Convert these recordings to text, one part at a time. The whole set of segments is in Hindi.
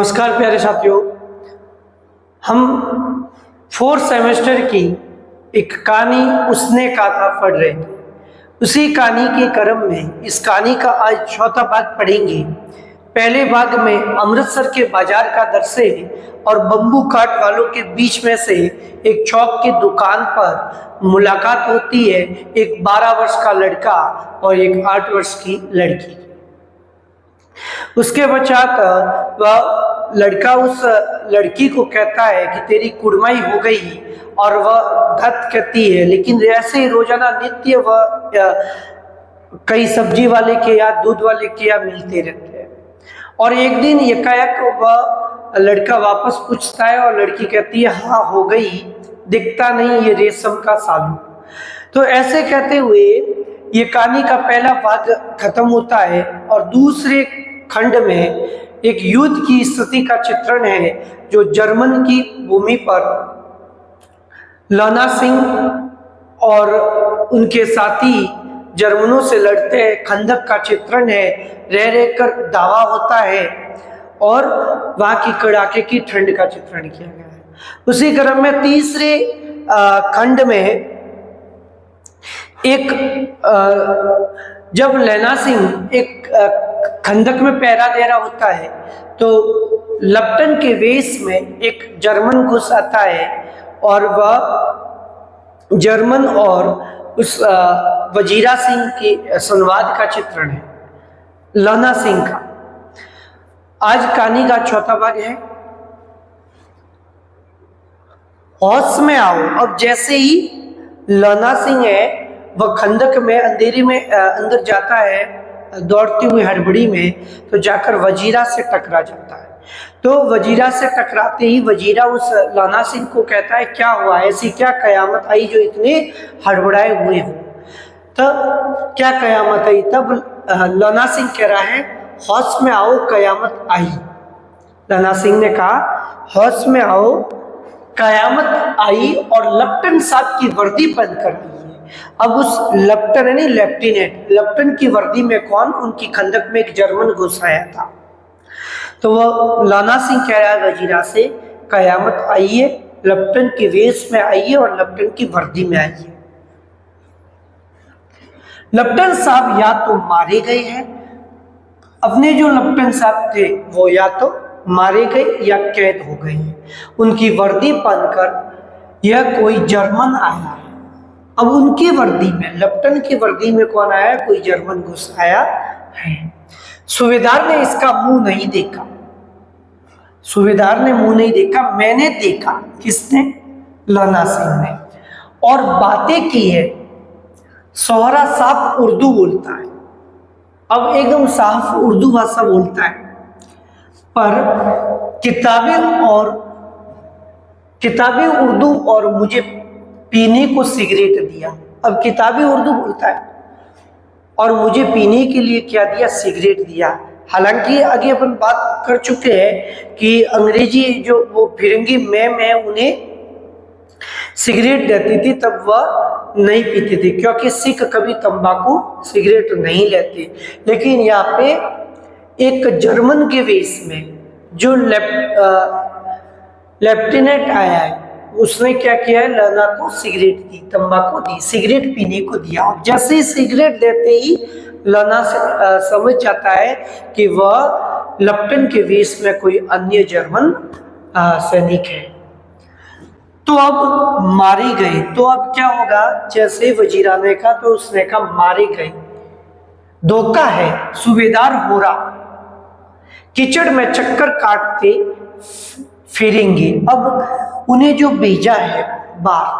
नमस्कार प्यारे साथियों, हम फोर्थ सेमेस्टर की एक कहानी उसने कहा था पढ़ रहे थे। उसी कहानी के क्रम में इस कहानी का आज चौथा भाग पढ़ेंगे। पहले भाग में अमृतसर के बाजार का दृश्य और बम्बू काट वालों के बीच में से एक चौक की दुकान पर मुलाकात होती है एक 12 वर्ष का लड़का और एक 8 वर्ष की लड़की। उसके पश्चात वह लड़का उस लड़की को कहता है कि तेरी कुड़माई हो गई, और वह धत कहती है। लेकिन ऐसे ही रोजाना नित्य वह कई सब्जी वाले के या दूध वाले के या मिलते रहते हैं। और एक दिन एकाएक वह लड़का वापस पूछता है और लड़की कहती है हाँ हो गई, दिखता नहीं ये रेशम का सालू। तो ऐसे कहते हुए ये कहानी का पहला भाग खत्म होता है और दूसरे खंड में एक युद्ध की स्थिति का चित्रण है जो जर्मन की भूमि पर लाना सिंह और उनके साथी जर्मनों से लड़ते हैं। खंदक का चित्रण है, रह रहकर दावा होता है और वहां की कड़ाके की ठंड का चित्रण किया गया है। उसी क्रम में तीसरे खंड में एक जब लैना सिंह एक खंदक में पहरा दे रहा होता है तो लप्टन के वेश में एक जर्मन घुस आता है और वह जर्मन और उस वजीरा सिंह के संवाद का चित्रण है, लाना सिंह का। आज कहानी का चौथा भाग है होश में आओ। अब जैसे ही लाना सिंह है वह खंदक में अंधेरे में अंदर जाता है दौड़ती हुई हड़बड़ी में, तो जाकर वजीरा से टकरा जाता है। तो वजीरा से टकराते ही वजीरा उस लाना सिंह को कहता है क्या हुआ, ऐसी क्या कयामत आई जो इतने हड़बड़ाए हुए हो। तब क्या कयामत आई? तब लाना सिंह कह रहा है होश में आओ कयामत आई। लाना सिंह ने कहा होश में आओ कयामत आई और लप्टन साहब की वर्दी बंद कर दी है। अब उस लप्टन यानी लेफ्टिनेंट लप्टन की वर्दी में कौन? उनकी खंदक में एक जर्मन घुस आया था। तो वह लाना सिंह कह रहा है वजीरा से कयामत आई है, लप्टन के वेश में आई है और लप्टन की वर्दी में आई है। लप्टन साहब या तो मारे गए हैं, अपने जो लप्टन साहब थे वो या तो मारे गए या कैद हो गए हैं। उनकी वर्दी पहनकर यह कोई जर्मन आया है। अब उनकी वर्दी में लप्टन की वर्दी में कौन आया? कोई जर्मन घुस आया है। सूबेदार ने इसका मुंह नहीं देखा, सूबेदार ने मुंह नहीं देखा, मैंने देखा। किसने? लाना सिंह ने। और बातें की है। सोहरा साफ उर्दू बोलता है, अब एकदम साफ उर्दू भाषा बोलता है, पर किताबी उर्दू और मुझे पीने को सिगरेट दिया। अब किताबी उर्दू बोलता है और मुझे पीने के लिए क्या दिया? सिगरेट दिया। हालांकि आगे अपन बात कर चुके हैं कि अंग्रेजी जो वो फिरंगी मैम है उन्हें सिगरेट देती थी तब वह नहीं पीते थे, क्योंकि सिख कभी तंबाकू सिगरेट नहीं लेते। लेकिन यहाँ पे एक जर्मन के वेश में जो लेफ्टिनेंट आया है उसने क्या किया है? लाना को सिगरेट दी, तंबाकू दी, सिगरेट पीने को दिया। जैसे ही सिगरेट देते ही लाना समझ जाता है कि वह लप्टन के वेश में कोई अन्य जर्मन सैनिक है। तो अब मारे गए, तो अब क्या होगा? जैसे वजीरा ने कहा तो उसने कहा मारे गए, धोखा है। सूबेदार हो रहा कीचड़ में चक्कर काटते फिरेंगे। अब उन्हें जो भेजा है बाहर,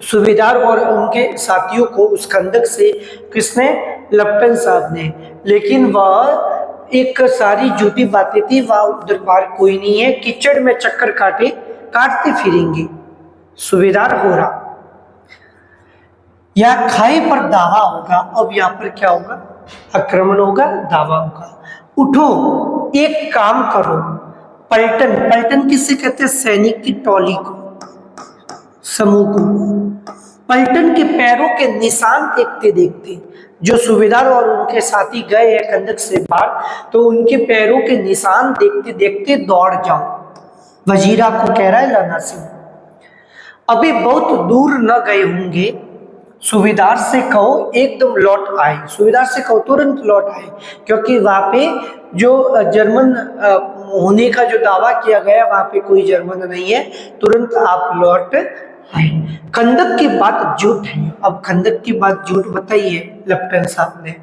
सूबेदार और उनके साथियों को उस खंदक से किसने? लप्टन साहब ने। लेकिन वह एक सारी झूठी बातें थी, वह उधर बाहर कोई नहीं है, कीचड़ में चक्कर काटते फिरेंगे। सूबेदार हो रहा या खाई पर दावा होगा। अब यहाँ पर क्या होगा? आक्रमण होगा, दावा होगा। उठो एक काम करो, पलटन, पलटन किसे कहते हैं? सैनिक की टोली को, समूह को। पलटन के पैरों के निशान देखते देखते जो सूबेदार और उनके साथी गए हैं खंदक से पार, तो उनके पैरों के निशान देखते देखते दौड़ जाओ। वजीरा को कह रहा है लाना सिंह, अभी बहुत दूर न गए होंगे, सूबेदार से कहो एकदम लौट आए। सूबेदार से कहो तुरंत लौट आए, क्योंकि वहां पे जो जर्मन होने का जो दावा किया गया वहां पे कोई जर्मन नहीं है, तुरंत आप लौट आए। खंदक की बात झूठ है। अब खंदक की बात झूठ बताइए लेफ्टिनेंट साहब ने।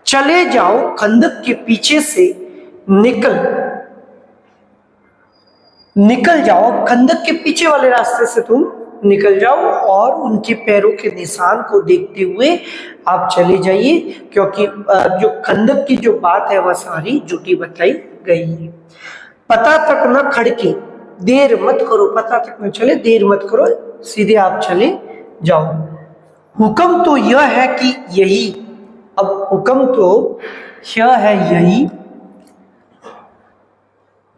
चले जाओ खंदक के पीछे से निकल जाओ, खंदक के पीछे वाले रास्ते से तुम निकल जाओ और उनके पैरों के निशान को देखते हुए आप चले जाइए, क्योंकि जो खंदक की जो बात है वह सारी झूठी बताई गई है। पता तक न खड़के देर मत करो, पता तक न चले देर मत करो, सीधे आप चले जाओ। हुक्म तो यह है कि यही, अब हुक्म तो यह है यही,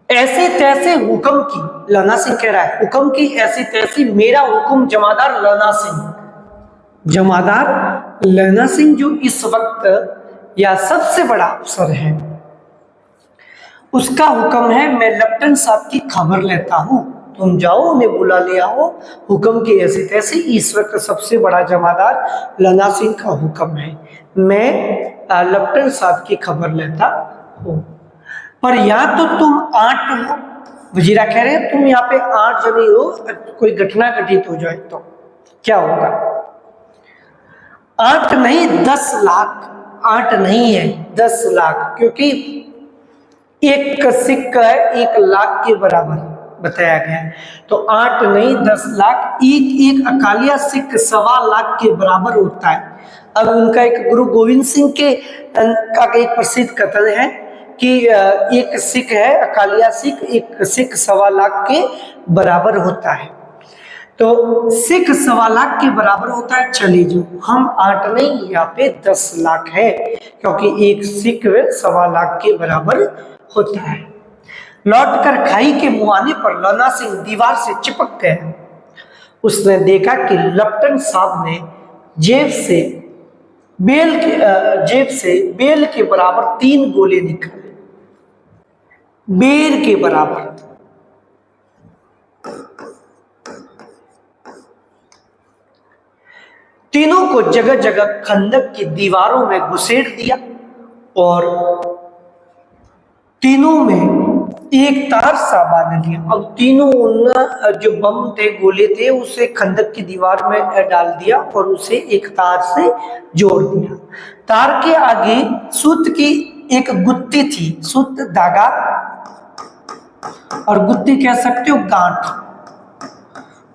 ऐसे तैसे हुक्म की, लाना सिंह कह रहा है हुक्म की ऐसी तैसी, मेरा हुक्म जमादार लाना सिंह। जमादार लाना सिंह जो इस वक्त या सबसे बड़ा अफसर है, उसका हुक्म है मैं लेफ्टिनेंट साहब की खबर लेता हूं, तुम जाओ उन्हें बुला ले आओ। हुक्म की ऐसी तैसी, इस वक्त सबसे बड़ा जमादार लाना सिंह का हुक्म है, मैं लेफ्टिनेंट साहब की खबर लेता हूं। पर यहाँ तो तुम 8 हो, वजीरा कह रहे हैं तुम यहाँ पे 8 जने हो, कोई घटना घटित हो जाए तो क्या होगा? 8 नहीं 10 लाख, 8 नहीं है 10 लाख, क्योंकि एक सिक्का है 1 लाख के बराबर बताया गया है, तो 8 नहीं 10 लाख, एक अकालिया सिक्का 1.25 लाख के बराबर होता है। अब उनका एक गुरु गोविंद सिंह का एक प्रसिद्ध कथन है कि एक सिख है अकालिया सिख, एक सिख 1.25 लाख के बराबर होता है, तो सिख 1.25 लाख के बराबर होता है। चले जाओ, हम 8 नहीं यहाँ पे 10 लाख है, क्योंकि एक सिख 1.25 लाख के बराबर होता है। लौटकर खाई के मुहाने पर लाना सिंह दीवार से चिपक गया। उसने देखा कि लेफ्टिनेंट साहब ने जेब से बेल के बराबर 3 गोले निकाले, बेर के बराबर। तीनों को जगह जगह खंदक की दीवारों में घुसेड़ दिया और तीनों में एक तार सा बांध लिया। अब तीनों जो बम थे, गोले थे, उसे खंदक की दीवार में डाल दिया और उसे एक तार से जोड़ दिया। तार के आगे सूत की एक गुत्ती थी, सूत धागा और गुत्ती कह सकते हो गांठ।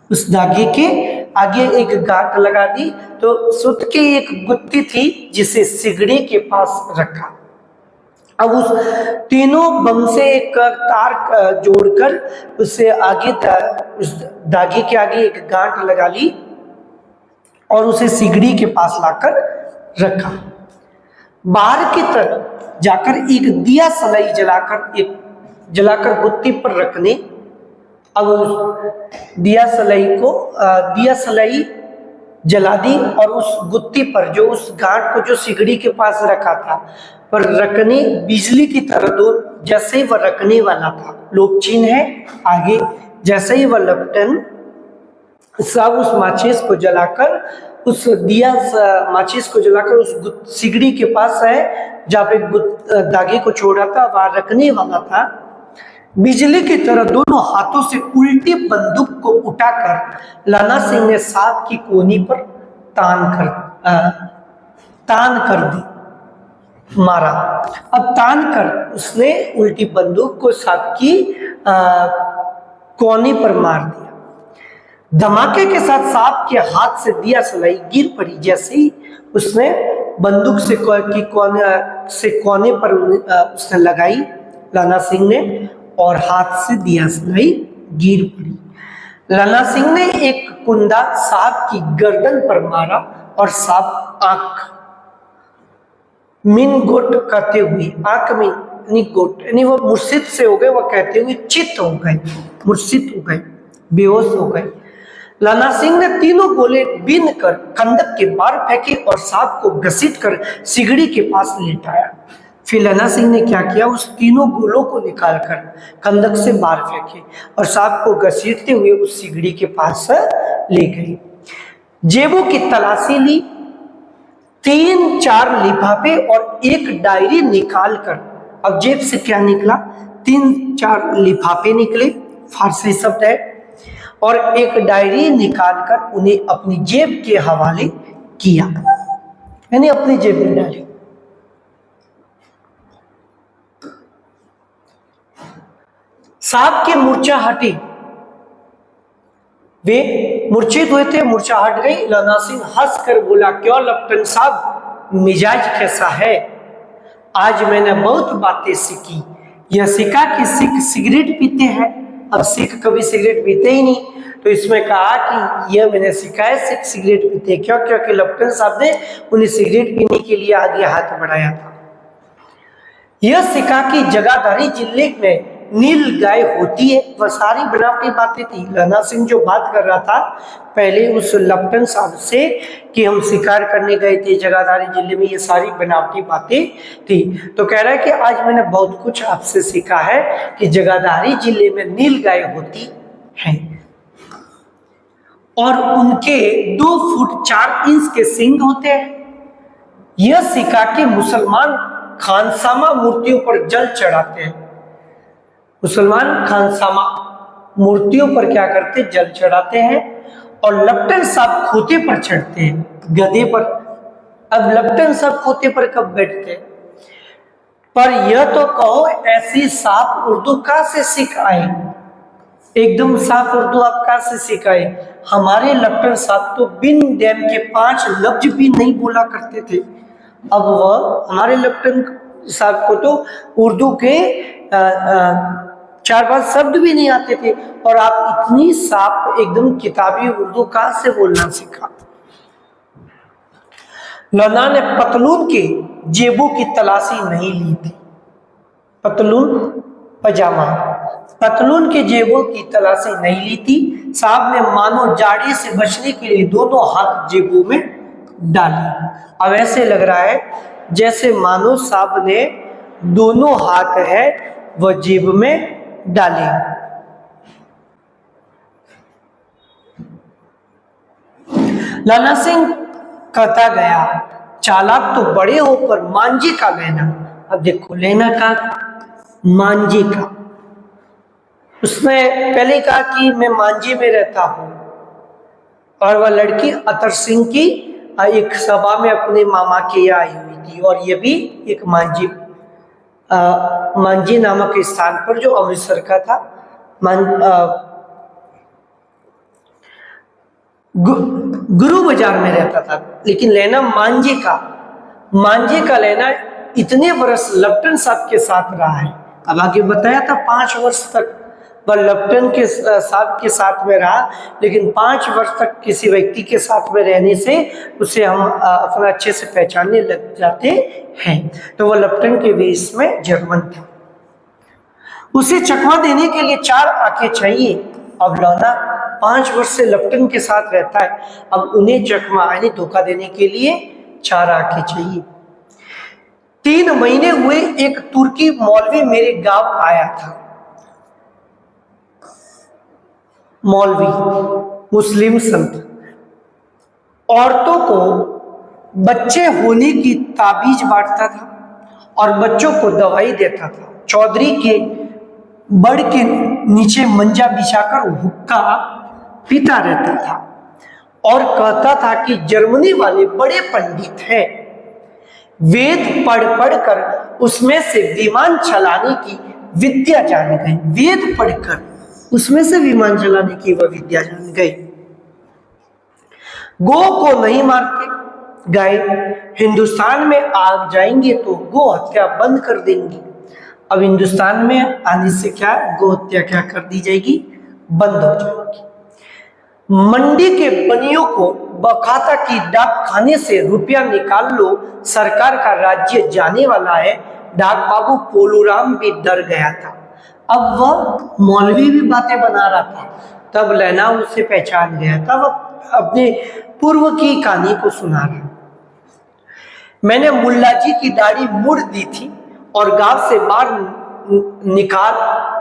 उस धागे के आगे एक गांठ लगा दी, तो सूत की एक गुत्ती थी जिसे सिगड़ी के पास रखा। अब उस तीनों बम से एक तार जोड़कर उससे आगे उस धागे के आगे एक गांठ लगा ली और उसे सिगड़ी के पास लाकर रखा। बाहर की तरफ जाकर एक दिया सलाई जलाकर गुत्ती पर रखने। अब उस दिया सलाई जला दी और उस गुत्ती पर जो उस गांठ को जो सिगड़ी के पास रखा था पर रखने बिजली की तरह दो, जैसे ही वह रखने वाला था, लोग चिन्ह है आगे, जैसे ही वह लेफ्टिनेंट साहब उस माचिस को जलाकर उस सिगड़ी के पास है जहाँ पे धागे को छोड़ा था वहां रखने वाला था, बिजली की तरह दोनों हाथों से उल्टी बंदूक को उठाकर लाना सिंह ने सांप की कोनी पर तान कर दी, मारा। अब तान कर उसने उल्टी बंदूक को सांप की कोनी पर मार दिया। धमाके के साथ सांप के हाथ से दिया सलाई गिर पड़ी। जैसे ही उसने बंदूक से कोने पर उसने लगाई लाना सिंह ने और हाथ से दिया सलाई गिर पड़ी। लाना सिंह ने एक कुंदा सांप की गर्दन पर मारा और सांप आंख मिन गोट करते हुए, आंख में गोट यानी वो मुर्शिद से हो गए, वो कहते हुए चित हो गए, मुर्शिद हो गए, बेहोश हो गए। लाना सिंह ने तीनों गोले बीन कर खंदक के बाहर फेंके और सांप को घसीट कर सिगड़ी के पास लेटाया। फिर लाना सिंह ने क्या किया, उस तीनों गोलों को निकालकर खंदक से बाहर फेंके और सांप को घसीटते हुए उस सिगड़ी के पास ले गए। जेबों की तलाशी ली, 3-4 लिफाफे और एक डायरी निकालकर, अब जेब से क्या निकला, 3-4 लिफाफे निकले, फारसी शब्द है, और एक डायरी निकालकर उन्हें अपनी जेब के हवाले किया, यानी अपनी जेब में डाली। सांप की मूर्छा हटी, वे मूर्छित हुए थे, मूर्छा हट गई। लाना सिंह हंस कर बोला, क्यों लेफ्टिनेंट साहब, मिजाज कैसा है? आज मैंने बहुत बातें सीखी। यह सीखा कि सिख सिगरेट पीते हैं। अब सिख कभी सिगरेट पीते ही नहीं, तो इसमें कहा कि यह मैंने सीखा है, सिख सिगरेट पीते हैं। क्यों? क्योंकि लेफ्टिनेंट साहब ने उन्हें सिगरेट पीने के लिए आगे हाथ बढ़ाया था। यह सीखा कि जगाधरी जिले में नील गाय होती है। वह सारी बनावटी बातें थी। लाना सिंह जो बात कर रहा था पहले उस लेफ्टिनेंट साहब से कि हम शिकार करने गए थे जगाधरी जिले में, ये सारी बनावटी बातें थी। तो कह रहा है कि आज मैंने बहुत कुछ आपसे सीखा है कि जगाधरी जिले में नील गाय होती है और उनके 2 फुट 4 इंच के सींग होते हैं। यह सीखा कि मुसलमान खानसामा मूर्तियों पर जल चढ़ाते हैं। मुसलमान खानसामा मूर्तियों पर क्या करते, जल चढ़ाते हैं। और लेफ्टिनेंट साहब खोते पर चढ़ते हैं, गधे पर। अब लेफ्टिनेंट साहब खोते पर कब बैठते हैं? पर यह तो कहो, ऐसी साफ उर्दू कहां से सीख आए? एकदम साफ उर्दू आप कहां से सीख आए? हमारे लेफ्टिनेंट साहब तो बिन डैम के 5 लफ्ज भी नहीं बोला करते थे। अब वह हमारे लेफ्टिनेंट साहब को तो उर्दू के 4-5 शब्द भी नहीं आते थे, और आप इतनी साफ एकदम किताबी उर्दू कहां से बोलना सीखा? लाना ने पतलून के जेबों की तलाशी नहीं ली थी। पतलून पजामा, पतलून के जेबों की तलाशी नहीं ली थी। साहब ने मानो जाड़े से बचने के लिए दोनों हाथ जेबों में डाले। अब ऐसे लग रहा है जैसे मानो साहब ने दोनों हाथ है वह जेब में डाले। लाना सिंह कहता गया, चालाक तो बड़े हो पर मांझी का लेना। अब देखो, लेना का मांझी का। उसने पहले कहा कि मैं मांझी में रहता हूं, और वह लड़की अतर सिंह की एक सभा में अपने मामा के यहाँ आई हुई थी, और यह भी एक मांझी नामक स्थान पर जो अमृतसर का था, गुरु बाजार में रहता था। लेकिन लेना मांझी का लेना इतने वर्ष लेफ्टिनेंट साहब के साथ रहा है। अब आगे बताया था 5 वर्ष तक वह लेफ्टिनेंट के साहब के साथ में रहा, लेकिन 5 वर्ष तक किसी व्यक्ति के साथ में रहने से उसे हम अपना अच्छे से पहचानने लग जाते हैं। तो वह लेफ्टिनेंट के वेश में जर्मन था। उसे चकमा देने के लिए 4 आंखें चाहिए। अब लाना 5 वर्ष से लेफ्टिनेंट के साथ रहता है, अब उन्हें चकमा यानी धोखा देने के लिए 4 आंखें चाहिए। 3 महीने हुए, एक तुर्की मौलवी मेरे गांव आया था। मौलवी मुस्लिम संत औरतों को बच्चे होने की ताबीज बांटता था और बच्चों को दवाई देता था। चौधरी के बड़ के नीचे मंजा बिछाकर हुक्का पीता रहता था और कहता था कि जर्मनी वाले बड़े पंडित हैं, वेद पढ़ कर उसमें से विमान चलाने की विद्या जान गए। वेद पढ़कर उसमें से विमान चलाने की वह विद्या जान गए। गौ को नहीं मारते, गाय हिंदुस्तान में आ जाएंगे तो गौ हत्या बंद कर देंगे। अब हिंदुस्तान में आने से क्या गौ हत्या क्या कर दी जाएगी, बंद हो जाएगी। मंडी के बनियों को बकाता की डाक खाने से रुपया निकाल लो, सरकार का राज्य जाने वाला है। डाक बाबू पोलूराम भी डर गया था। अब वह मौलवी भी बातें बना रहा था, तब लैला उसे पहचान गया, तब अपने पूर्व की कहानी को सुना रहा। मैंने मुल्ला जी की दाढ़ी मुड़ दी थी और गांव से बाहर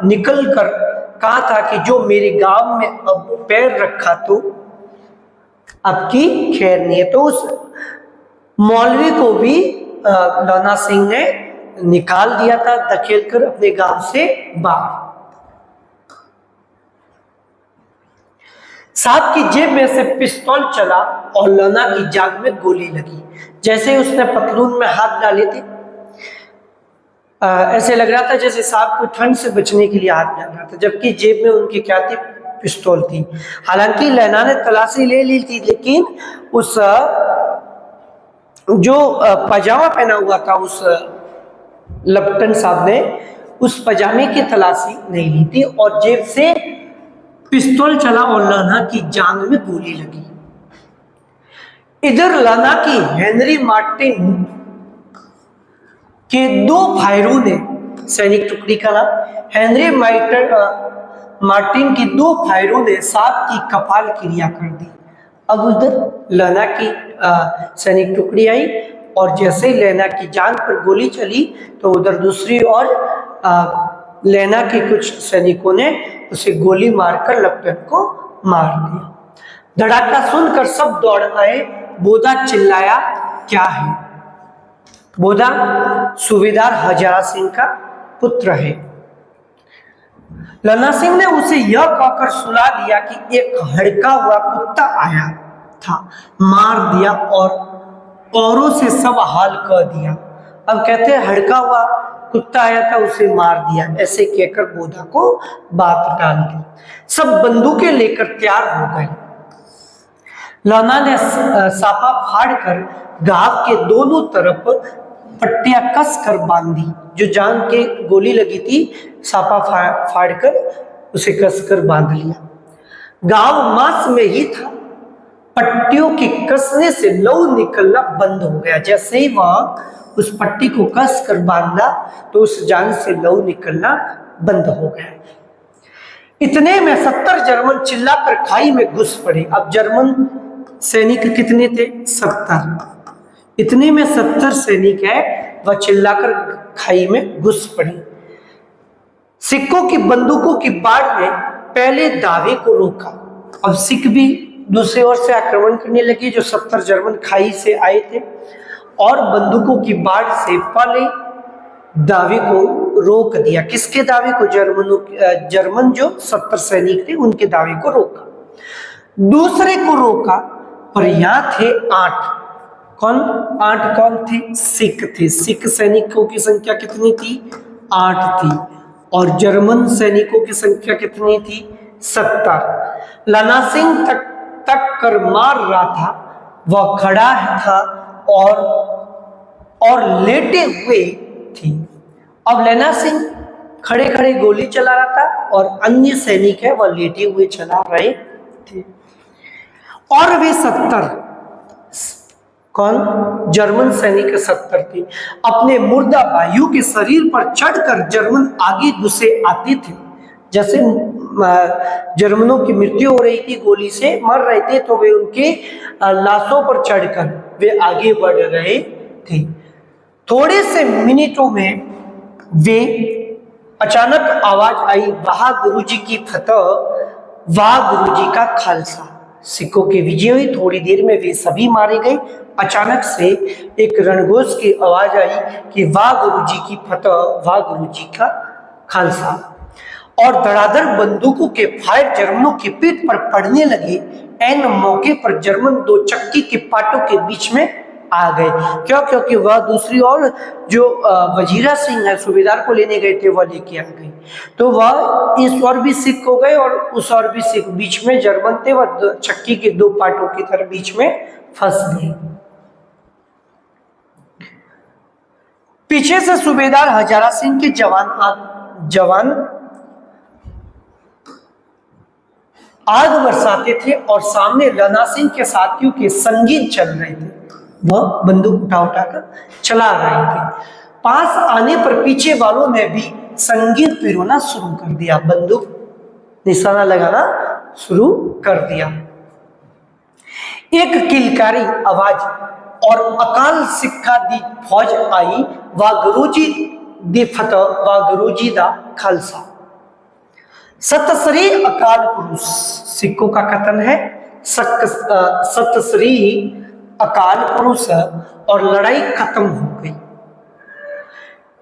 निकल कर कहा था कि जो मेरे गांव में अब पैर रखा तो अब की खैर नहीं है। तो उस मौलवी को भी लौना सिंह ने निकाल दिया था, धकेल कर अपने गांव से बाहर। साहब की जेब में से पिस्तौल चला और लौना की जांघ में गोली लगी। जैसे ही उसने पतलून में हाथ डाले थे, ऐसे लग रहा था जैसे साहब को ठंड से बचने के लिए हाथ डाल रहा था, जबकि जेब में उनकी क्या थी? पिस्तौल थी। हालांकि लैला ने तलाशी ले ली थी, लेकिन उस जो पजामा पहना हुआ था उस लपटन साहब ने उस पजामे की तलाशी नहीं ली थी और जेब से पिस्तौल चला और लौना की जांघ में गोली लगी। इधर लौना की हेनरी मार्टिन के 2 फायरों ने, सैनिक टुकड़ी का नाम हेनरी मार्टिन की 2 फायरों ने साहब की कपाल क्रिया कर दी। अब उधर लैला की सैनिक टुकड़ी आई और जैसे ही लैला की जांघ पर गोली चली तो उधर दूसरी ओर लैला के कुछ सैनिकों ने उसे गोली मारकर लपटन को मार दिया। धड़ाका सुनकर सब दौड़ आए। बोधा चिल्लाया, क्या है? बोधा सूबेदार हजारा सिंह का पुत्र है। लौना सिंह ने उसे यह कहकर सुला दिया कि एक हड़का हुआ कुत्ता आया था, मार दिया और औरों से सब हाल कह दिया। अब कहते हैं हड़का हुआ कुत्ता आया था, उसे मार दिया, ऐसे कहकर बोधा को बात डाल दी। सब बंदूकें लेकर तैयार हो गए। लौना ने साफा फाड़कर घाव के दोनों तरफ पट्टियां कस कर बांधी। जो जान के गोली लगी थी, साफा फाड़कर उसे कसकर बांध लिया। घाव मांस में ही था। पट्टियों के कसने से लहू निकलना बंद हो गया। जैसे ही वह उस पट्टी को कस कर बांधा तो उस जान से लहू निकलना बंद हो गया। इतने में 70 जर्मन चिल्लाकर खाई में घुस पड़े। अब जर्मन सैनिक कितने थे? 70। इतने में 70 सैनिक है, वह चिल्लाकर खाई में घुस पड़े। सिखों की बंदूकों की बाढ़ ने पहले दावे को रोका। अब सिख भी दूसरी ओर से आक्रमण करने लगे। जो 70 जर्मन खाई से आए थे और बंदूकों की बाढ़ से पहले दावे को रोक दिया। किसके दावे को? जर्मन जो 70 सैनिक थे उनके दावे को रोका। दूसरे को रोका, पर यहाँ थे 8। आठ कौन थे? सिख थे। सिख सैनिकों की संख्या कितनी थी? 8 थी। और जर्मन सैनिकों की संख्या कितनी थी? 70। लौना सिंह तक कर मार रहा था। वह खड़ा था और लेटे हुए थी। अब लौना सिंह खड़े खड़े गोली चला रहा था और अन्य सैनिक है वह लेटे हुए चला रहे थे। और वे 70 कौन? जर्मन सैनिक 70 थे। अपने मुर्दा भाइयों के शरीर पर चढ़कर जर्मन आगे घुसे आते थे। जैसे जर्मनों की मृत्यु हो रही थी, गोली से मर रहे थे, तो वे उनके लाशों पर चढ़कर वे आगे बढ़ रहे थे। थोड़े से मिनटों में वे अचानक आवाज आई, वाह गुरुजी की फतह, वाह गुरुजी का खालसा। सिखों की विजय हुई। थोड़ी देर में वे सभी मारे गए। अचानक से एक रणघोष की आवाज आई कि वाह गुरुजी की फतह, वाह गुरुजी का खालसा। और धड़ाधड़ बंदूकों के फायर जर्मनों की पीठ पर पड़ने लगे। ऐन मौके पर जर्मन 2 चक्की के पाटों के बीच में आ गए। क्यों? क्योंकि वह दूसरी ओर जो वजीरा सिंह है, सूबेदार को लेने गए थे, वह लेके आ गए। तो वह इस ओर भी सिख हो गए और उस ओर भी सिख। बीच में जर्मन थे, वह चक्की के 2 पाटों की तरह बीच में फंस गए। पीछे से सूबेदार हजारा सिंह के जवान आग बरसाते थे और सामने लौना सिंह के साथियों के संगीत चल रहे थे। वह बंदूक उठाकर चला रहे थे। पास आने पर पीछे वालों ने भी संगीत पिरोना शुरू कर दिया। बंदूक निशाना लगाना शुरू कर दिया। एक किलकारी आवाज और अकाल सिक्का दी फौज आई, वागुरुजी दी फतह, वागुरुजी दा खालसा। सत श्री अकाल पुरुष, सिखों का कथन है सत श्री अकाल पुरुष, और लड़ाई खत्म हो गई।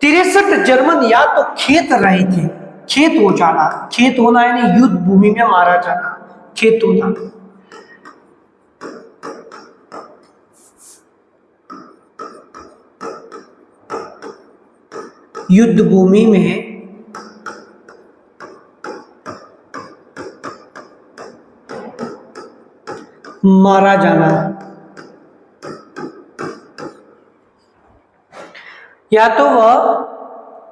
63 जर्मन या तो खेत रहे थे, खेत हो जाना, खेत होना यानी युद्ध भूमि में मारा जाना, खेत होना। युद्ध भूमि में मारा जाना, या तो वह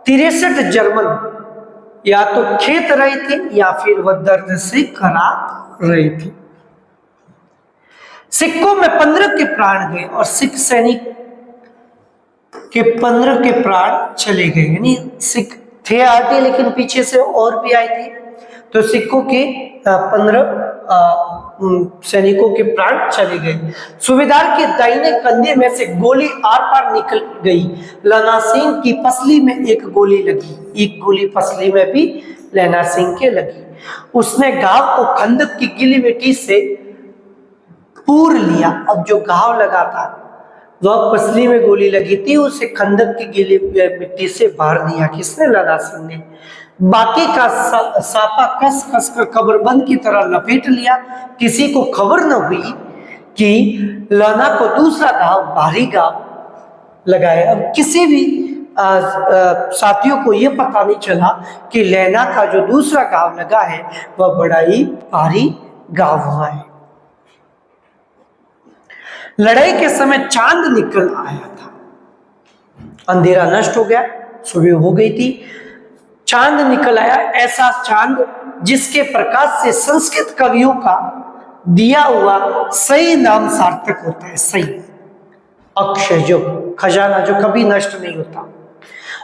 63 जर्मन या तो खेत रहे थे या फिर वह दर्द से करा रहे थे। सिखों में 15 के प्राण गए और सिख सैनिक के 15 के प्राण चले गए, यानी सिख थे आते लेकिन पीछे से और भी आए थे, तो सिखों के 15 सैनिकों के प्राण चले गए। सूबेदार के दाहिने कंधे में से गोली आर पार निकल गई। लैना सिंह की पसली में एक गोली लगी, एक गोली पसली में भी लैना सिंह के लगी। उसने घाव को खंदक की गीली मिट्टी से पूर लिया। अब जो घाव लगा था वह पसली में गोली लगी थी, उसे खंदक की गीली मिट्टी से भर दिया। किसने? लैना सिंह ने। बाकी का सापा कस कस कर कब्रबंद की तरह लपेट लिया। किसी को खबर न हुई कि लैना को दूसरा घाव, भारी घाव लगाया। अब किसी भी साथियों को यह पता नहीं चला कि लैना का जो दूसरा घाव लगा है वह बड़ा ही भारी घाव हुआ है। लड़ाई के समय चांद निकल आया था, अंधेरा नष्ट हो गया, सुबह हो गई थी, चांद निकल आया। ऐसा चांद जिसके प्रकाश से संस्कृत कवियों का दिया हुआ सही नाम सार्थक होता है। सही अक्षय, जो खजाना जो कभी नष्ट नहीं होता।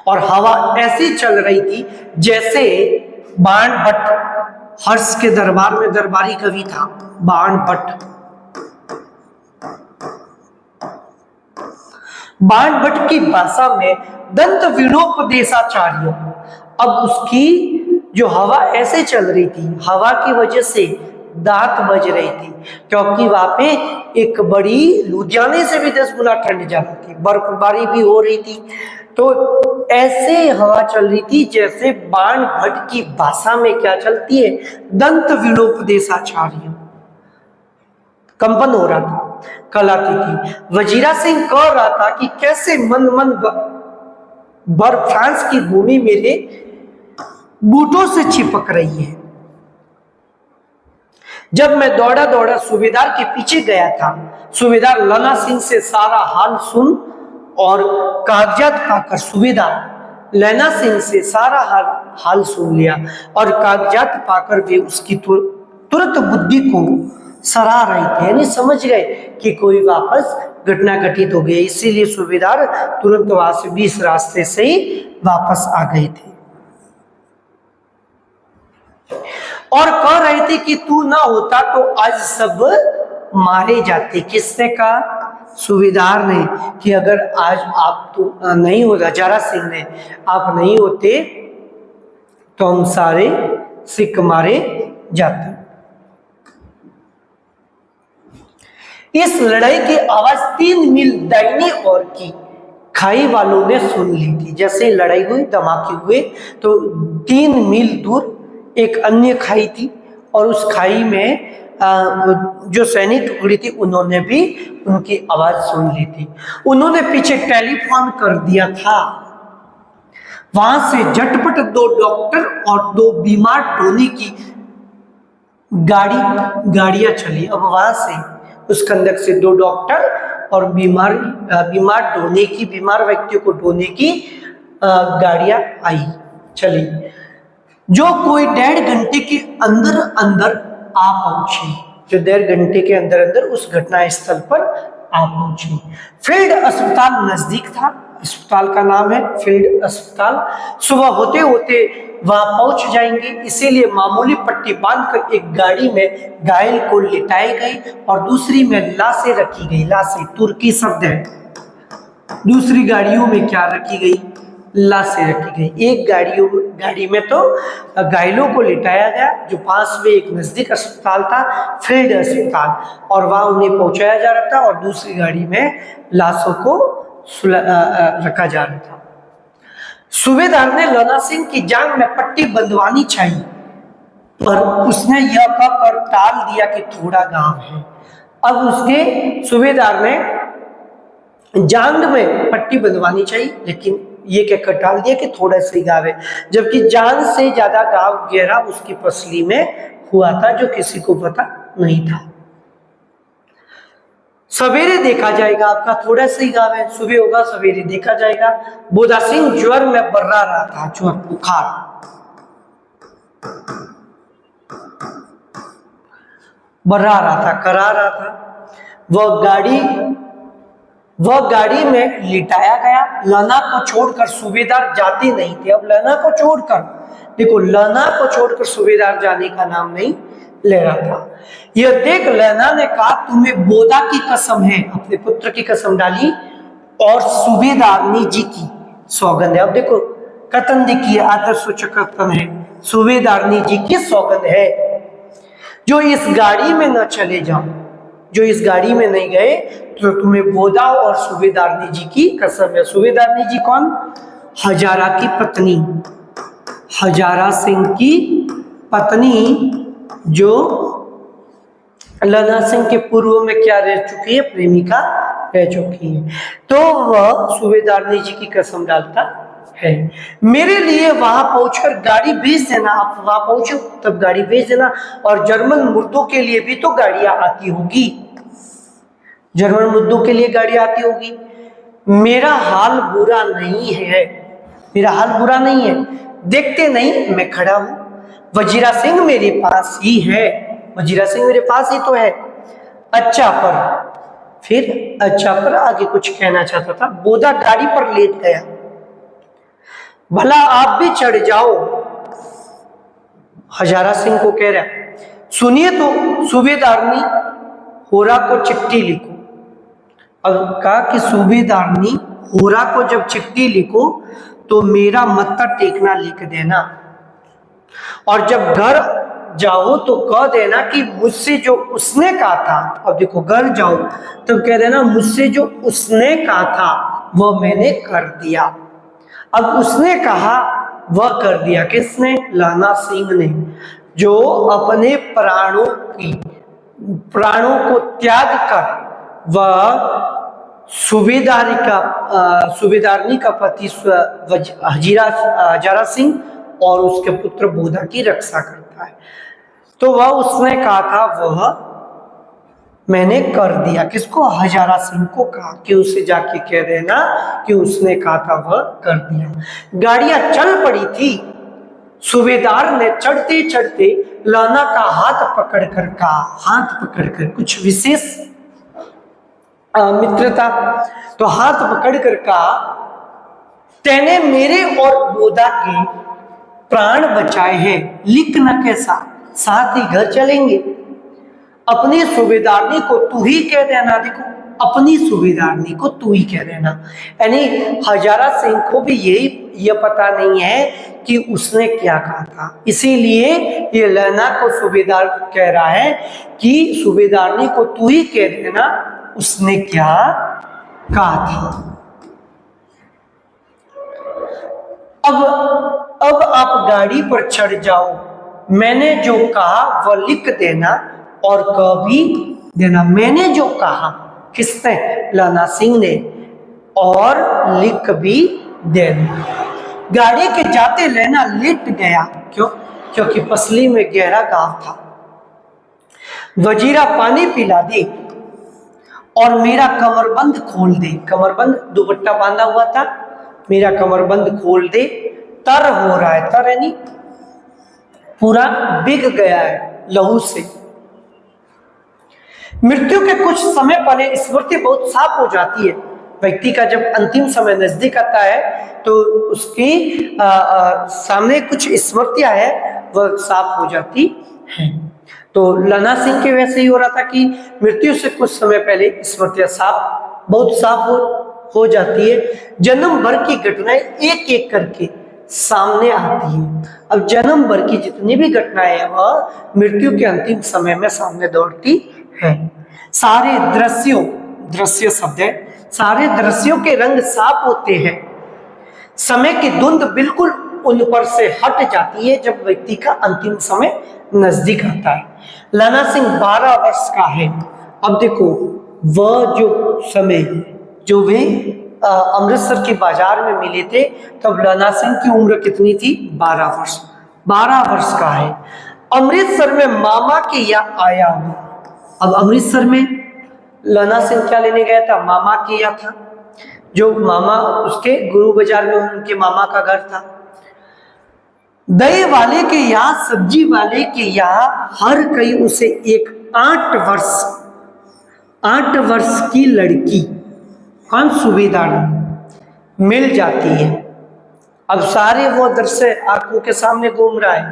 और हवा ऐसी चल रही थी जैसे बाण भट्ट, हर्ष के दरबार में दरबारी कवि था बाण भट्ट। बाण भट्ट की भाषा में दंत वीणोपदेशाचार्य। अब उसकी जो हवा ऐसे चल रही थी, हवा की वजह से दांत बज रही थी, क्योंकि वहां पे एक बड़ी लुधियाने से भी 10 गुना ठंड ज्यादा थी, बर्फबारी भी हो रही थी। तो ऐसे हवा चल रही थी जैसे बाण भट्ट की भाषा में क्या चलती है, दंत वीणोपदेशाचार्य। कंपन हो रहा था, कलाती थी। वजीरा सिंह कह रहा था कि कैसे मन मन बर्फ फ्रांस की भूमि मेरे बूटों से चिपक रही है। जब मैं दौड़ा दौड़ा सूबेदार के पीछे गया था, सूबेदार लैना सिंह से सारा हाल सुन और कागजात पाकर सूबेदार लैना सिंह से सारा हाल सुन लिया और कागजात पाकर वे उसकी तुरंत बुद्धि को सराह रहे थे, यानी समझ गए कि कोई वापस घटना घटित हो गई। इसीलिए सूबेदार तुरंत वहां से 20 रास्ते से ही वापस आ गए थे और कह रहे थे कि तू ना होता तो आज सब मारे जाते। किसने कहा? सूबेदार ने, कि अगर आज आप तो नहीं होता, जरा सिंह ने, आप नहीं होते तो हम सारे सिख मारे जाते। इस लड़ाई की आवाज 3 मील दाहिनी ओर की खाई वालों ने सुन ली थी। जैसे लड़ाई हुई, धमाके हुए, तो 3 मील दूर एक अन्य खाई थी और उस खाई में जो सैनिक टुकड़ी थी उन्होंने भी उनकी आवाज सुन ली थी। उन्होंने पीछे टेलीफोन कर दिया था। वहां से झटपट 2 डॉक्टर और 2 बीमार ढोने की गाड़ियां चली। अब वहां से उस खंदक से 2 डॉक्टर और बीमार व्यक्तियों को ढोने की गाड़ियां आई चली, जो कोई 1.5 घंटे के अंदर आ पहुंची, जो 1.5 घंटे के अंदर उस घटना स्थल पर आ पहुंची। फील्ड अस्पताल नजदीक था, अस्पताल का नाम है फील्ड अस्पताल। सुबह होते होते वहां पहुंच जाएंगे। इसीलिए मामूली पट्टी बांधकर एक गाड़ी में घायल को लिटाई गई और दूसरी में लाशें रखी गई। लाशें तुर्की शब्द है। दूसरी गाड़ियों में क्या रखी गई? लाशें रखी गई। एक गाड़ी में तो घायलों को लिटाया गया जो पास में एक नजदीक अस्पताल था, फील्ड अस्पताल, और वहां उन्हें पहुंचाया जा रहा था, और दूसरी गाड़ी में लाशों को रखा जा रहा था। सूबेदार ने लना सिंह की जांघ में पट्टी बंधवानी चाहिए, पर उसने यह कहकर टाल दिया कि थोड़ा घाव है। अब उसके सूबेदार ने जांघ में पट्टी बंधवानी चाहिए, लेकिन ये कहकर टाल दिया कि थोड़ा सा घाव है, जबकि जान से ज्यादा घाव गहरा उसकी पसली में हुआ था, जो किसी को पता नहीं था। सवेरे देखा जाएगा, आपका थोड़ा सा ही घाव है, सुबह होगा, सवेरे देखा जाएगा। बोधा सिंह ज्वर में बर्रा रहा था, ज्वर बुखार। बर्रा रहा था, करा रहा था। वह गाड़ी में लिटाया गया। लना को छोड़कर सूबेदार जाते नहीं थे। अब लना को छोड़कर, देखो, लना को छोड़कर सूबेदार जाने का नाम नहीं ले रहा था। यह देख लना ने कहा, तुम्हें बोधा की कसम है, अपने पुत्र की कसम डाली, और सूबेदारनी जी की सौगंध है। अब देखो, कथन देखिए, आदर सूचक कथन है, सूबेदारनी जी की सौगंध है, जो इस गाड़ी में न चले जाओ, जो इस गाड़ी में नहीं गए तो तुम्हें बोधा और सूबेदारनी जी की कसम है। सूबेदारनी जी कौन? हजारा की पत्नी, हजारा सिंह की पत्नी, जो लना सिंह के पूर्व में क्या रह चुकी है? प्रेमिका रह चुकी है। तो वह सूबेदारनी जी की कसम डालता है। मेरे लिए वहां पहुंचकर गाड़ी भेज देना, आप वहां पहुंचो तब गाड़ी भेज देना, और जर्मन मुर्दों के लिए भी तो गाड़ियां आती होगी, जर्मन मुर्दों के लिए गाड़ी आती होगी। मेरा हाल बुरा नहीं है, मेरा हाल बुरा नहीं है, देखते नहीं मैं खड़ा हूं, वजीरा सिंह मेरे पास ही है, वजीरा सिंह मेरे पास ही तो है। अच्छा पर, फिर अच्छा पर आगे कुछ कहना चाहता था। बोधा गाड़ी पर लेट गया, भला आप भी चढ़ जाओ, हजारा सिंह को कह रहा। सुनिए तो सूबेदारनी होरा को चिट्ठी लिखो। अब कहा कि सूबेदारनी होरा को जब चिट्ठी लिखो तो मेरा मत्था टेकना लिख देना, और जब घर जाओ तो कह देना कि मुझसे जो उसने कहा था। अब देखो, घर जाओ तब कह देना मुझसे जो उसने कहा था वह मैंने कर दिया। अब उसने कहा वह कर दिया किसने? लना सिंह ने, जो अपने प्राणों को त्याग कर वह सूबेदारनी का पति हजारा सिंह और उसके पुत्र बोधा की रक्षा करता है। तो वह उसने कहा था वह मैंने कर दिया। किसको? हजारा सिंह को कहा कि उसे जाके कह देना कि उसने कहा था वह कर दिया। गाड़ियां चल पड़ी थी। सूबेदार ने चढ़ते चढ़ते लना का हाथ पकड़कर कुछ विशेष मित्रता, तो हाथ पकड़कर कहा, तेने मेरे और बोधा के प्राण बचाए हैं, लिखना कैसा, साथ ही घर चलेंगे। अपनी सूबेदारनी को तू ही कह देना। देखो, अपनी सूबेदारनी को तू ही कह देना, यानी हजारा सिंह को भी ये पता नहीं है कि उसने क्या कहा था, इसीलिए ये लना को सूबेदार कह रहा है कि सूबेदारनी को तू ही कह देना उसने क्या कहा था। अब आप गाड़ी पर चढ़ जाओ, मैंने जो कहा वह लिख देना और कह भी देना। मैंने जो कहा, किसने? लना सिंह ने, और लिख भी देना। गाड़ी के जाते लेना लेट गया। क्यों? क्योंकि पसली में गहरा घाव था। वजीरा पानी पिला दे और मेरा कमरबंद खोल दे। कमरबंद, दुपट्टा बांधा हुआ था, मेरा कमरबंद खोल दे। तर हो रहा है, तर यानी पूरा बिग गया है लहू से। मृत्यु के कुछ समय पहले स्मृति बहुत साफ हो जाती है। व्यक्ति का जब अंतिम समय नजदीक आता है तो उसकी सामने कुछ स्मृतियां है वह साफ हो जाती है। तो लना सिंह के वैसे ही हो रहा था कि मृत्यु से कुछ समय पहले स्मृतियां बहुत साफ हो जाती है। जन्म भर की घटनाएं एक एक करके सामने आती है। अब जन्म भर की जितनी भी घटनाएं हैं वह मृत्यु के अंतिम समय में सामने दौड़ती है। सारे दृश्य शब्द है, सारे दृश्यों के रंग साफ होते हैं। समय की धुंध बिल्कुल उन पर से हट जाती है जब व्यक्ति का अंतिम समय नजदीक आता है। लना सिंह 12 वर्ष का है। अब देखो वह जो समय जो वे अमृतसर के बाजार में मिले थे तब लना सिंह की उम्र कितनी थी? 12 वर्ष। 12 वर्ष का है। अमृतसर में मामा के यहाँ आया हूं। अब अमृतसर में लना सिंह क्या लेने गया था? मामा के यहाँ था, जो मामा उसके गुरु बाजार में उनके मामा का घर था। दही वाले के यहाँ, सब्जी वाले के यहाँ हर कई उसे एक 8 वर्ष की लड़की, कौन? सूबेदार, मिल जाती है। अब सारे वो दृश्य आंखों के सामने घूम रहा है।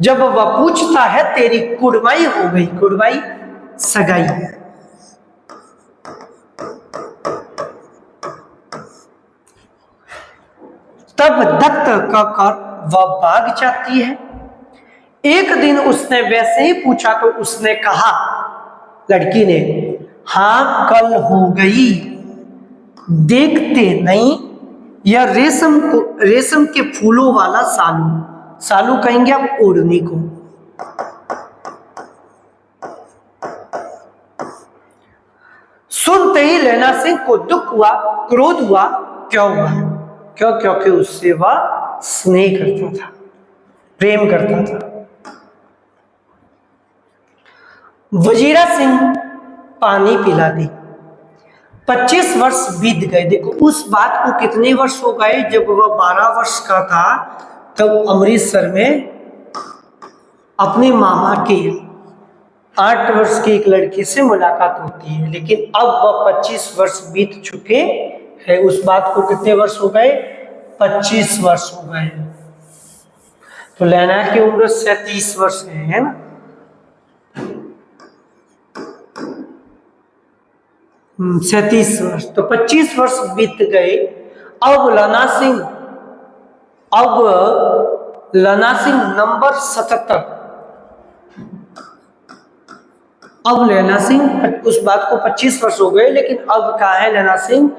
जब वह पूछता है तेरी कुड़माई हो गई, कुड़माई सगाई, तब दत्त कहकर वह भाग जाती है। एक दिन उसने वैसे ही पूछा तो उसने कहा, लड़की ने, हाँ कल हो गई। देखते नहीं, यह रेशम के फूलों वाला सालू कहेंगे आप ओढ़नी को। सुनते ही लैला सिंह को दुख हुआ, क्रोध हुआ। क्यों हुआ? क्योंकि उससे वह स्नेह करता था, प्रेम करता था। वजीरा सिंह पानी पिला दी। 25 वर्ष बीत गए। देखो उस बात को कितने वर्ष हो गए? जब वह 12 वर्ष का था तब अमृतसर में अपने मामा के 8 वर्ष की एक लड़की से मुलाकात होती है, लेकिन अब वह 25 वर्ष बीत चुके हैं। उस बात को कितने वर्ष हो गए? 25 वर्ष हो गए। तो लैला की उम्र 37 वर्ष है ना? 37 वर्ष। तो 25 वर्ष बीत गए। अब लना सिंह नंबर 77। अब लैला सिंह, उस बात को 25 वर्ष हो गए, लेकिन अब कहा है लैला सिंह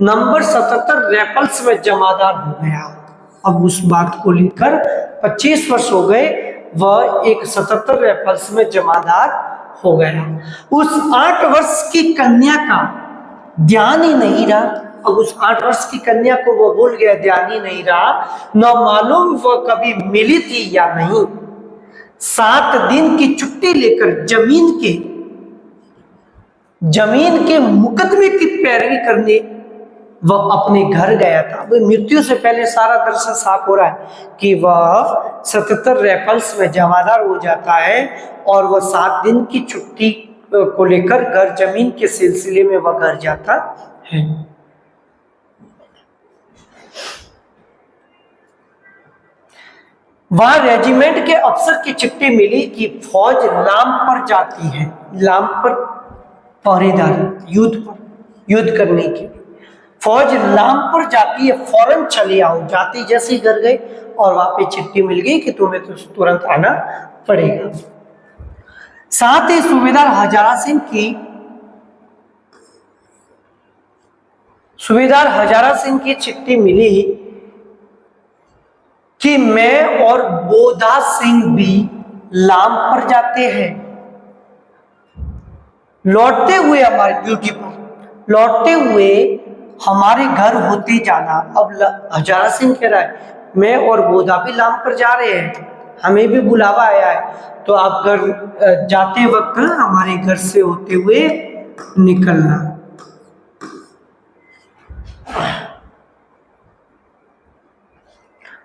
नंबर 77 रैफल्स में जमादार हो गया। अब उस बात को लेकर 25 वर्ष हो गए, वह एक 77 रैफल्स में जमादार हो गया। उस 8 वर्ष की कन्या का ध्यान ही नहीं रहा। अब उस 8 वर्ष की कन्या को वो भूल गया, ध्यान ही नहीं रहा। न मालूम वह कभी मिली थी या नहीं। 7 दिन की छुट्टी लेकर जमीन के मुकदमे की पैरवी करने वह अपने घर गया था। वह मृत्यु से पहले सारा दृश्य साफ हो रहा है कि वह 77 रैफल्स में जमादार हो जाता है और वह 7 दिन की छुट्टी को लेकर घर, जमीन के सिलसिले में वह घर जाता है। वहां रेजिमेंट के अफसर की चिट्ठी मिली कि फौज लाम पर जाती है। लाम पर पहरेदार, युद्ध करने की फौज लाम पर जाती है, फौरन चले आओ। जाती जैसे घर गए और वहां पे चिट्ठी मिल गई कि तुम्हें तो तुरंत आना पड़ेगा। साथ ही सूबेदार हजारा सिंह की चिट्ठी मिली कि मैं और बोधा सिंह भी लाम पर जाते हैं। लौटते हुए हमारी ड्यूटी पर, लौटते हुए हमारे घर होते जाना। अब हजारा सिंह कह रहा है मैं और बोधा भी लाम पर जा रहे हैं, हमें भी बुलावा आया है, तो आप घर जाते वक्त हमारे घर से होते हुए निकलना।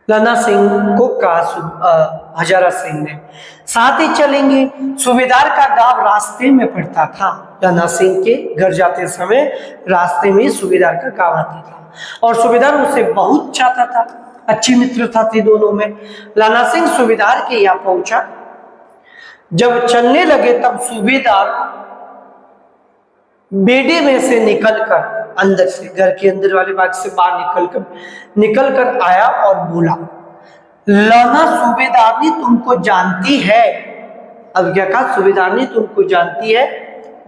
लना सिंह को कहा हजारा सिंह ने। साथ ही चलेंगे, सूबेदार का गांव रास्ते में पड़ता था। लना सिंह के घर जाते समय रास्ते में सूबेदार का गांव आता था और सूबेदार उसे बहुत चाहता था, अच्छी मित्रता थी दोनों में। लना सिंह सूबेदार के यहाँ पहुंचा। जब चलने लगे तब सूबेदार बेड़े में से निकलकर, अंदर से, घर के अंदर वाले भाग से बाहर निकलकर आया और बोला, लना सूबेदारनी तुमको जानती है। अब क्या कहा, सूबेदारनी तुमको जानती है,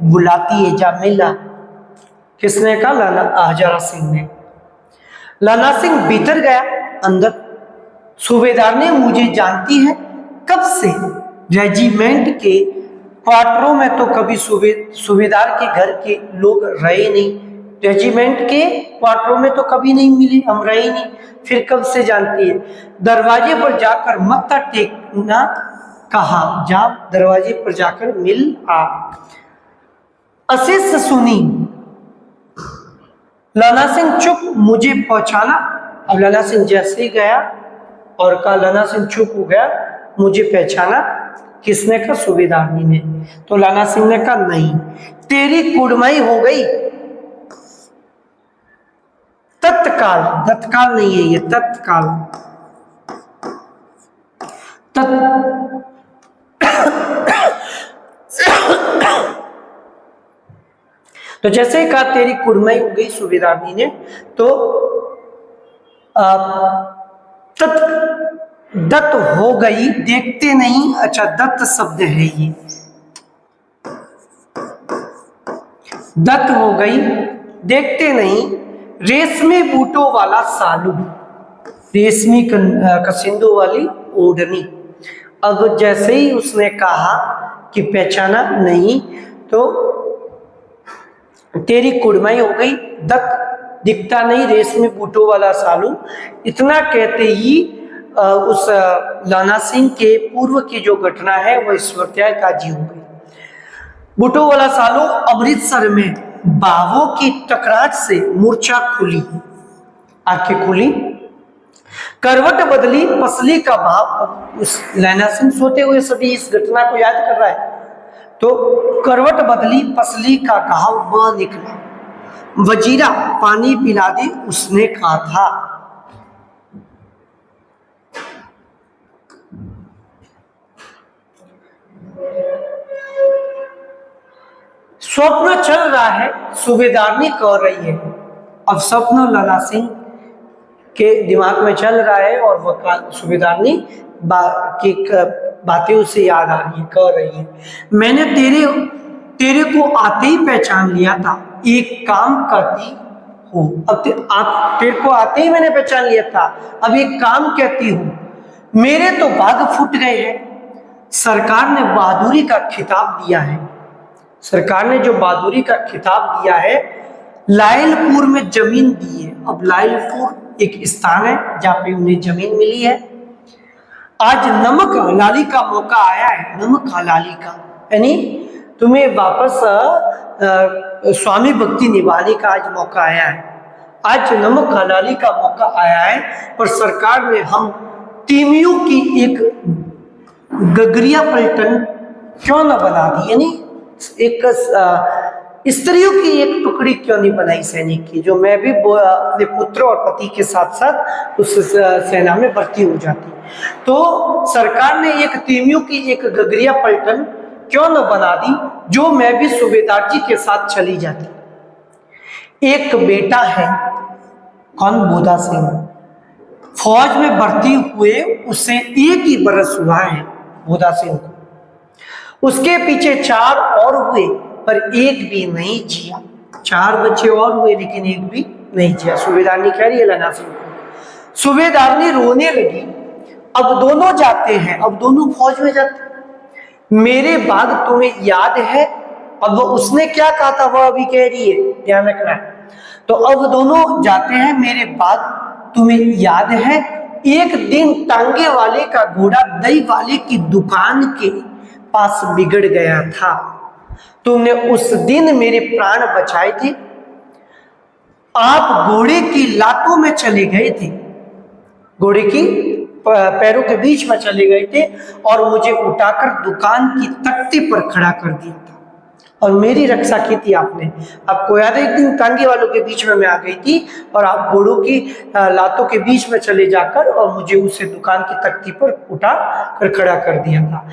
बुलाती है, जा मिला। किसने कहा, लना हजारा सिंह ने। लना सिंह भीतर गया अंदर। सूबेदारनी मुझे जानती है, कब से? रेजिमेंट के क्वार्टरों में तो कभी सूबेदार के घर के लोग रहे नहीं, रेजिमेंट के क्वार्टरों में तो कभी नहीं मिले, हम रहे नहीं, फिर कब से जानती है? दरवाजे पर जाकर मत्था टेकना कहा, जा दरवाजे पर जाकर मिल आ। अशिष्ट सुनी। लना सिंह चुप, मुझे पहचाना। अब लना सिंह जैसे ही गया और कहा, लना सिंह चुप हो गया, मुझे पहचाना? किसने कहा, सूबेदारनी ने। तो लना सिंह ने कहा, नहीं, तेरी कुड़माई हो गई। तत्काल, तत्काल नहीं है ये, तत्काल, तो जैसे ही कहा तेरी कुड़माई हो गई सूबेदारनी ने, तो दत्त हो गई, देखते नहीं। अच्छा, दत्त शब्द है ये, दत्त हो गई, देखते नहीं, रेशमी बूटों वाला सालू, रेशमी कसिंदों वाली ओढ़नी। अब जैसे ही उसने कहा कि पहचाना नहीं, तो तेरी कुड़माई हो गई, दत्त दिखता नहीं, रेशमी बूटों वाला सालू। इतना कहते ही उस लना सिंह के पूर्व की जो घटना है वह ईश्वरत्याग ताजी हो गई। बूटों वाला सालू अमृतसर में बाहों की टकराहट से मूर्छा खुली, आंखें खुली, करवट बदली, पसली का भाव। उस लना सिंह सोते हुए सभी इस घटना को याद कर रहा है। तो करवट बदली, पसली का घाव वह निकला, वजीरा पानी पिला दे, उसने कहा था। स्वप्न चल रहा है, सूबेदारनी कह रही है। अब स्वप्न लना सिंह के दिमाग में चल रहा है और वह सूबेदारनी की बातें उसे याद आ रही है, कह रही है, मैंने तेरे को आते ही पहचान लिया था, एक काम करती हूँ। अब तेरे को आते ही मैंने पहचान लिया था, अब एक काम कहती हूँ, मेरे तो भाग फूट गए हैं। सरकार ने बहादुरी का खिताब दिया है, सरकार ने जो बहादुरी का खिताब दिया है, लायलपुर में जमीन दी है। अब लायलपुर एक स्थान है जहाँ पे उन्हें जमीन मिली है। आज नमक हलाली का मौका आया है, नमक हलाली का, यानी तुम्हें वापस स्वामी भक्ति निभाने का आज मौका आया है। आज नमक हलाली का मौका आया है और सरकार ने हम तीमियों की एक गगरिया पलटन क्यों न बना दी, यानी एक स्त्रियों की एक टुकड़ी क्यों नहीं बनाई सैनिक की, जो मैं भी अपने पुत्र और पति के साथ साथ उस सेना में भर्ती हो जाती। तो सरकार ने एक तीमियों की एक गगरिया पलटन क्यों न बना दी, जो मैं भी सूबेदार जी के साथ चली जाती। एक बेटा है, कौन? बोधा सिंह, फौज में भर्ती हुए उसे 1 ही बरस हुआ है बोधा सिंह को। उसके पीछे 4 और हुए पर एक भी नहीं जिया। 4 बच्चे और हुए लेकिन एक भी नहीं जिया। सूबेदारनी कह रही है लना सिंह को। सूबेदारनी रोने लगी। अब दोनों जाते हैं, अब दोनों फौज में जाते हैं। मेरे बाद तुम्हें याद है? अब वो उसने क्या कहा था वह अभी कह रही है, ध्यान रखना। तो अब दोनों जाते हैं, मेरे बाद तुम्हें याद है? एक दिन टांगे वाले का घोड़ा दही वाले की दुकान के पास बिगड़ गया था। तुमने उस दिन मेरे प्राण बचाए थे। आप घोड़े की लातों में चले गए थे। घोड़े की पैरों के बीच में चले गए थे और मुझे उठाकर दुकान की तख्ती पर खड़ा कर दिया था और मेरी रक्षा की थी आपने। आपको याद है एक दिन तांगे वालों के बीच में मैं आ गई थी और आप घोड़ों की लातों के बीच में चले जाकर और मुझे उसे दुकान की तख्ती पर उठा कर खड़ा कर दिया था।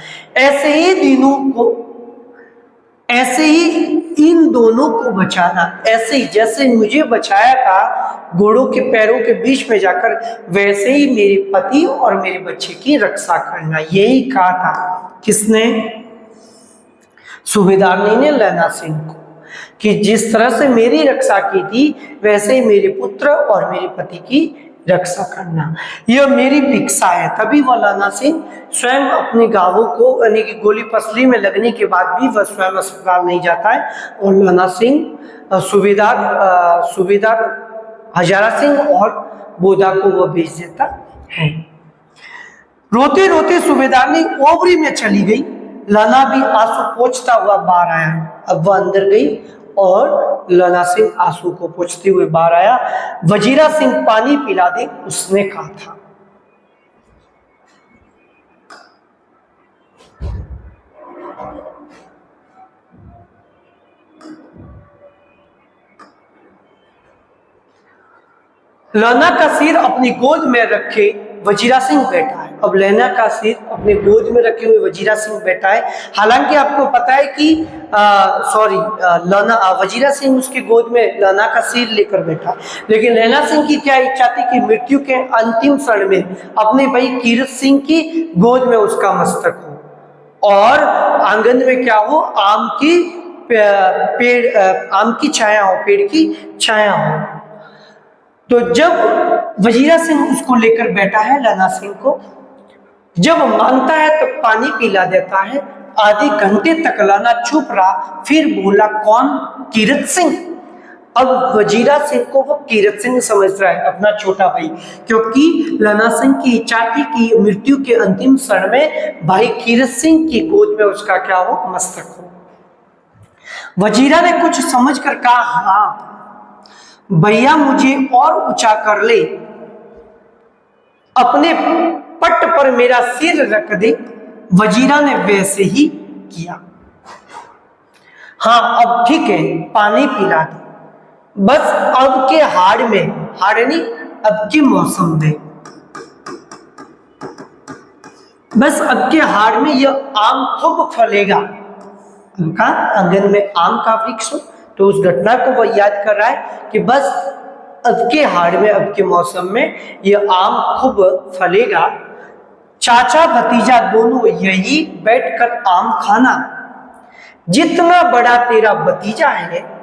ऐसे ही इन दोनों को बचाना, ऐसे ही जैसे मुझे बचाया था घोड़ों के पैरों के बीच में जाकर, वैसे ही मेरे पति और मेरे बच्चे की रक्षा करना। यही कहा था किसने? सूबेदारनी ने लैला सिंह को, कि जिस तरह से मेरी रक्षा की थी वैसे ही मेरे पुत्र और मेरे पति की रक्षा करना, यह मेरी भिक्षा है। तभी वह लैला सिंह स्वयं अपने गांवों को, यानी कि गोली पसली में लगने के बाद भी वह स्वयं अस्पताल नहीं जाता है और लैला सिंह सूबेदार हजारा सिंह और बोधा को वह भेज देता है। रोते रोते सूबेदारनी ओबरी में चली गई। लैला भी आंसू पोंछता हुआ बाहर आया। अब वह अंदर गई और लैला सिंह आंसू को पोंछते हुए बाहर आया। वजीरा सिंह पानी पिला दे, उसने कहा था। लैला का सिर अपनी गोद में रखे वजीरा सिंह बैठा है। अब लैला का सिर अपने गोद में रखे हुए वजीरा सिंह बैठा है। हालांकि आपको पता है कि वजीरा सिंह उसकी गोद में लैला का सिर लेकर बैठा, लेकिन लैला सिंह की क्या इच्छा थी कि मृत्यु के अंतिम क्षण में अपने भाई कीरत सिंह की गोद में उसका मस्तक हो और आंगन में क्या हो, आम की छाया हो, पेड़ की छाया हो। तो जब वजीरा सिंह उसको लेकर बैठा है लैला सिंह को, जब मांगता है तो पानी पिला देता है। आधे घंटे तक लैला चुप रहा, फिर बोला, कौन? कीरत सिंह। अब वजीरा सिंह को वो कीरत सिंह समझ रहा है, अपना छोटा भाई, क्योंकि लैला सिंह की इच्छा थी कि मृत्यु के अंतिम क्षण में भाई कीरत सिंह की गोद में उसका क्या हो, मस्तक हो। वजीरा ने कुछ समझ कर कहा, हाँ भैया मुझे और ऊंचा कर ले, अपने पट पर मेरा सिर रख दे। वजीरा ने वैसे ही किया। हाँ अब ठीक है, पानी पिला दे, बस अब के हाड़ में, हाड़ नहीं, अब के मौसम में, बस अब के हाड़ में यह आम खूब फलेगा। उनका आंगन में आम का वृक्ष हो, तो उस घटना को वह याद कर रहा है कि बस अब के हाड़ में, अब के मौसम में यह आम खूब फलेगा। चाचा भतीजा दोनों यही बैठकर आम खाना। जितना बड़ा तेरा भतीजा है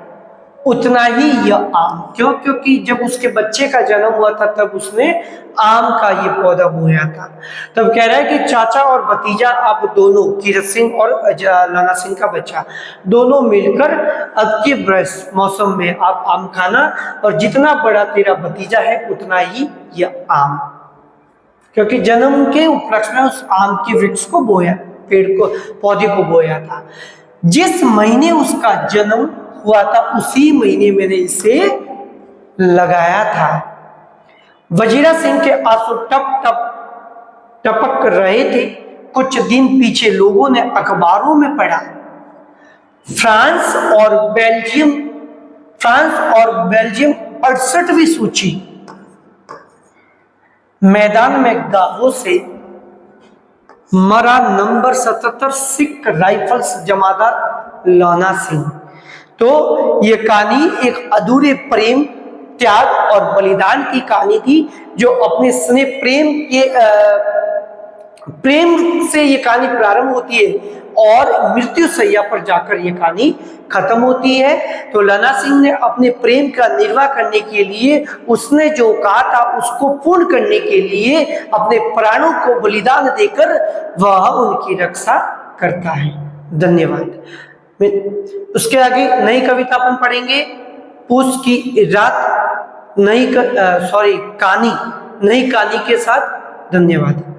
उतना ही यह आम। क्यों? क्योंकि जब उसके बच्चे का जन्म हुआ था तब उसने आम का ये पौधा बोया था। तब कह रहा है कि चाचा और भतीजा आप दोनों, कीरत सिंह और लैला सिंह का बच्चा, दोनों मिलकर अब के बरस मौसम में आप आम खाना और जितना बड़ा तेरा भतीजा है उतना ही यह आम। क्योंकि जन्म के उपलक्ष्य में उस आम के वृक्ष को बोया, पेड़ को, पौधे को बोया था। जिस महीने उसका जन्म हुआ था उसी महीने मैंने इसे लगाया था। वजीरा सिंह के आंसू टप टप टपक रहे थे। कुछ दिन पीछे लोगों ने अखबारों में पढ़ा, फ्रांस और बेल्जियम 68वीं सूची, मैदान में गावों से मरा नंबर 77 सिख राइफल्स जमादार लैला सिंह। तो ये कहानी एक अधूरे प्रेम, त्याग और बलिदान की कहानी थी, जो अपने स्नेह प्रेम से ये कहानी प्रारंभ होती है और मृत्यु सैया पर जाकर ये कहानी खत्म होती है। तो लैला सिंह ने अपने प्रेम का निर्वाह करने के लिए, उसने जो कहा था उसको पूर्ण करने के लिए अपने प्राणों को बलिदान देकर वह उनकी रक्षा करता है। धन्यवाद। उसके आगे नई कविता अपन पढ़ेंगे, पूस की रात, नई कहानी के साथ। धन्यवाद।